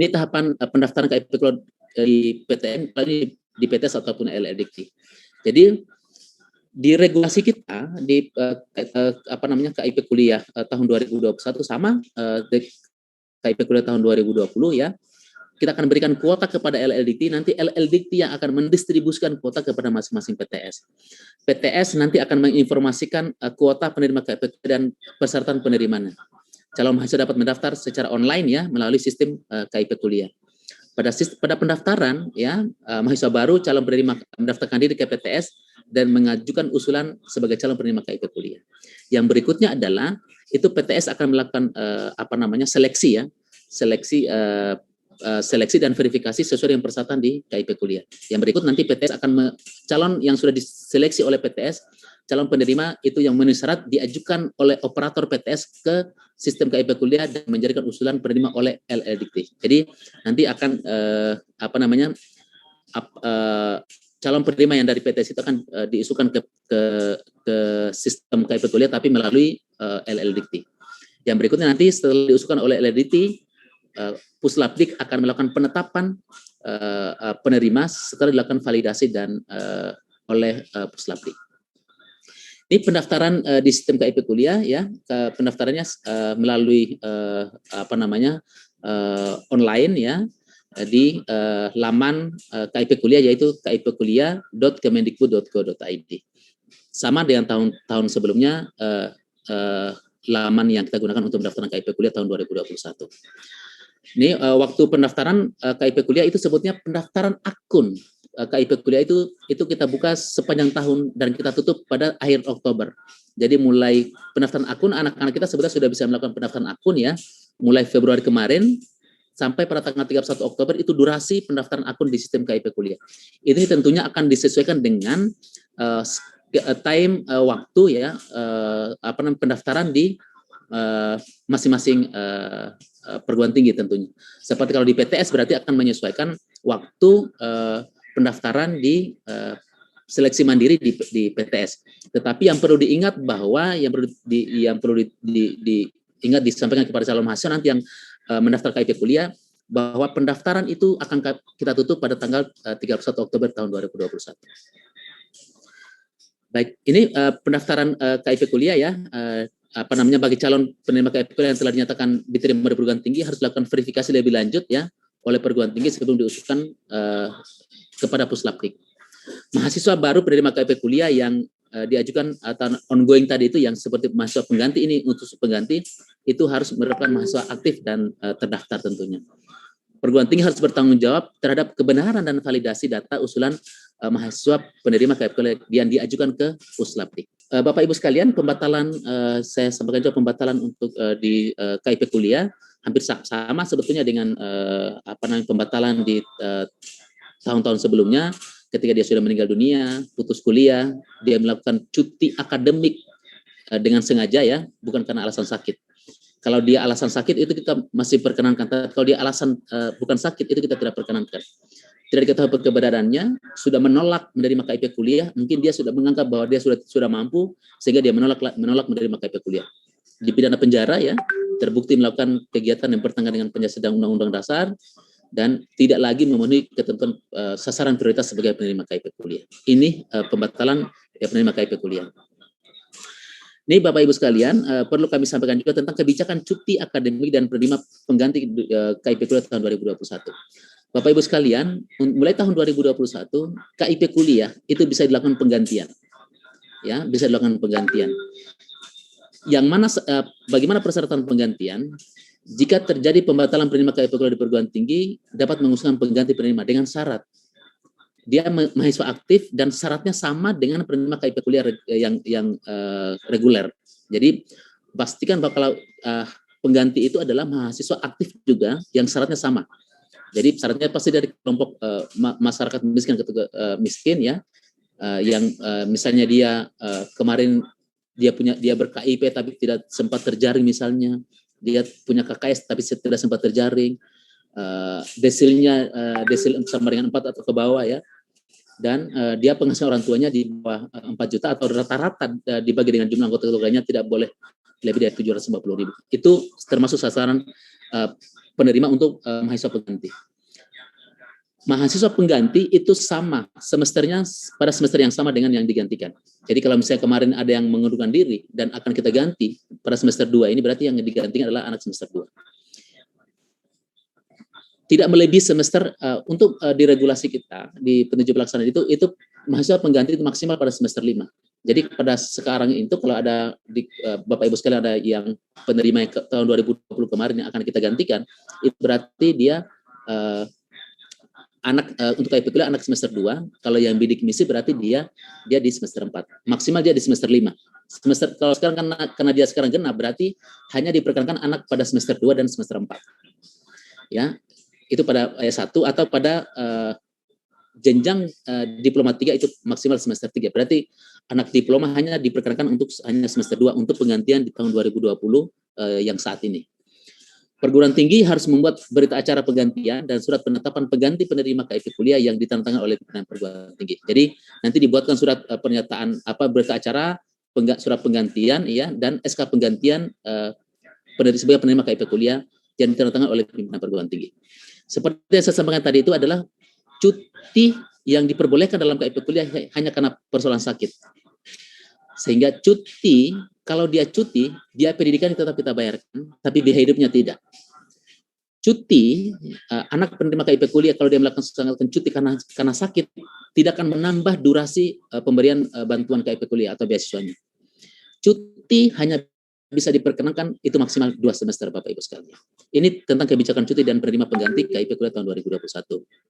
Ini tahapan pendaftaran KIP Kuliah di PTN, di PTS ataupun LLDikti. Jadi di regulasi kita di KIP Kuliah tahun 2021 sama KIP Kuliah tahun 2020 ya. Kita akan berikan kuota kepada LLDikti, nanti LLDikti yang akan mendistribusikan kuota kepada masing-masing PTS. PTS nanti akan menginformasikan kuota penerima KIP dan persyaratan penerimanya. Calon mahasiswa dapat mendaftar secara online ya melalui sistem KIP Kuliah. Pada pendaftaran ya, mahasiswa baru calon penerima mendaftarkan diri ke PTS dan mengajukan usulan sebagai calon penerima KIP Kuliah. Yang berikutnya adalah itu PTS akan melakukan seleksi ya, seleksi dan verifikasi sesuai dengan persyaratan di KIP Kuliah. Yang berikut nanti PTS akan calon yang sudah diseleksi oleh PTS, calon penerima itu yang memenuhi syarat diajukan oleh operator PTS ke sistem KIP Kuliah dan menjadikan usulan penerima oleh LLDikti. Jadi nanti akan calon penerima yang dari PTS itu akan diisukan ke sistem KIP Kuliah tapi melalui LLDikti. Yang berikutnya nanti setelah diusulkan oleh LLDikti, Puslapdik akan melakukan penetapan penerima setelah dilakukan validasi dan oleh Puslapdik. Ini pendaftaran di sistem KIP Kuliah ya, pendaftarannya melalui online ya di laman KIP Kuliah yaitu kipkuliah.kemendikbud.go.id. Sama dengan tahun sebelumnya laman yang kita gunakan untuk pendaftaran KIP Kuliah tahun 2021. Ini waktu pendaftaran KIP Kuliah itu sebutnya pendaftaran akun. KIP Kuliah itu kita buka sepanjang tahun dan kita tutup pada akhir Oktober. Jadi mulai pendaftaran akun, anak-anak kita sebetulnya sudah bisa melakukan pendaftaran akun ya, mulai Februari kemarin sampai pada tanggal 31 Oktober itu durasi pendaftaran akun di sistem KIP Kuliah. Ini tentunya akan disesuaikan dengan waktu ya pendaftaran di masing-masing perguruan tinggi tentunya. Seperti kalau di PTS berarti akan menyesuaikan waktu pendaftaran di seleksi mandiri di PTS. Tetapi yang perlu diingat bahwa yang perlu diingat disampaikan kepada calon mahasiswa nanti yang mendaftar KIP Kuliah bahwa pendaftaran itu akan kita tutup pada tanggal 31 Oktober tahun 2021. Baik, ini pendaftaran KIP Kuliah ya. Bagi calon penerima KIP Kuliah yang telah dinyatakan diterima di perguruan tinggi harus dilakukan verifikasi lebih lanjut ya oleh perguruan tinggi sebelum diusulkan kepada Puslapdik. Mahasiswa baru penerima KIP Kuliah yang diajukan atau ongoing tadi itu yang seperti mahasiswa pengganti ini untuk pengganti itu harus merupakan mahasiswa aktif dan terdaftar tentunya. Perguruan tinggi harus bertanggung jawab terhadap kebenaran dan validasi data usulan mahasiswa penerima KIP Kuliah yang diajukan ke Puslapdik. Bapak Ibu sekalian, pembatalan saya sampaikan juga pembatalan untuk di KIP Kuliah hampir sama sebetulnya dengan pembatalan di tahun-tahun sebelumnya. Ketika dia sudah meninggal dunia, putus kuliah, dia melakukan cuti akademik dengan sengaja ya, bukan karena alasan sakit. Kalau dia alasan sakit itu kita masih perkenankan. Kalau dia alasan bukan sakit itu kita tidak perkenankan. Tidak diketahui keberadaannya, sudah menolak menerima KIP Kuliah, mungkin dia sudah menganggap bahwa dia sudah mampu sehingga dia menolak menerima KIP Kuliah. Dipidana penjara ya, terbukti melakukan kegiatan yang bertentangan dengan Pancasila dan Undang-Undang Dasar dan tidak lagi memenuhi ketentuan sasaran prioritas sebagai penerima KIP Kuliah. Ini pembatalan penerima KIP Kuliah. Ini Bapak Ibu sekalian, perlu kami sampaikan juga tentang kebijakan cuti akademik dan penerima pengganti KIP Kuliah tahun 2021. Bapak Ibu sekalian, mulai tahun 2021 KIP Kuliah itu bisa dilakukan penggantian. Ya, bisa dilakukan penggantian. Yang mana bagaimana persyaratan penggantian? Jika terjadi pembatalan penerima KIP Kuliah di perguruan tinggi dapat mengusulkan pengganti penerima dengan syarat dia mahasiswa aktif dan syaratnya sama dengan penerima KIP Kuliah yang reguler. Jadi pastikan bahwa kalau pengganti itu adalah mahasiswa aktif juga yang syaratnya sama. Jadi syaratnya pasti dari kelompok masyarakat miskin ya, yang misalnya dia kemarin dia ber-KIP tapi tidak sempat terjaring misalnya, dia punya KKS tapi tidak sempat terjaring, desilnya desil sama dengan 4 atau ke bawah ya, dan dia penghasilan orang tuanya di bawah 4 juta atau rata-rata dibagi dengan jumlah anggota keluarganya tidak boleh lebih dari 750.000. Itu termasuk sasaran penerima untuk mahasiswa pengganti. Mahasiswa pengganti itu sama semesternya pada semester yang sama dengan yang digantikan. Jadi kalau misalnya kemarin ada yang mengundurkan diri dan akan kita ganti pada semester 2 ini, berarti yang digantikan adalah anak semester 2. Tidak melebihi semester untuk di regulasi kita di petunjuk pelaksanaan itu mahasiswa pengganti itu maksimal pada semester 5. Jadi pada sekarang itu kalau ada di Bapak Ibu sekalian ada yang penerima yang tahun 2020 kemarin yang akan kita gantikan, itu berarti dia untuk KIP kuliah anak semester 2, kalau yang bidik misi berarti dia di semester 4. Maksimal dia di semester 5. Kalau sekarang karena dia sekarang genap berarti hanya diperkenankan anak pada semester 2 dan semester 4. Ya. Itu pada S1 atau pada jenjang diploma 3 itu maksimal semester 3. Berarti anak diploma hanya diperkenankan untuk hanya semester 2 untuk penggantian di tahun 2020 yang saat ini. Perguruan tinggi harus membuat berita acara penggantian dan surat penetapan pengganti penerima KIP kuliah yang ditandatangani oleh pimpinan perguruan tinggi. Jadi nanti dibuatkan surat pernyataan berita acara surat penggantian ya dan SK penggantian sebagai penerima KIP kuliah yang ditandatangani oleh pimpinan perguruan tinggi. Seperti yang saya sampaikan tadi itu adalah cuti yang diperbolehkan dalam KIP kuliah hanya karena persoalan sakit. Sehingga cuti, kalau dia cuti, dia pendidikan tetap kita bayarkan, tapi biaya hidupnya tidak. Cuti, anak penerima KIP kuliah kalau dia melakukan cuti karena sakit, tidak akan menambah durasi pemberian bantuan KIP kuliah atau beasiswanya. Cuti hanya bisa diperkenankan itu maksimal 2 semester Bapak Ibu sekalian. Ini tentang kebijakan cuti dan penerima pengganti KIP kuliah tahun 2021.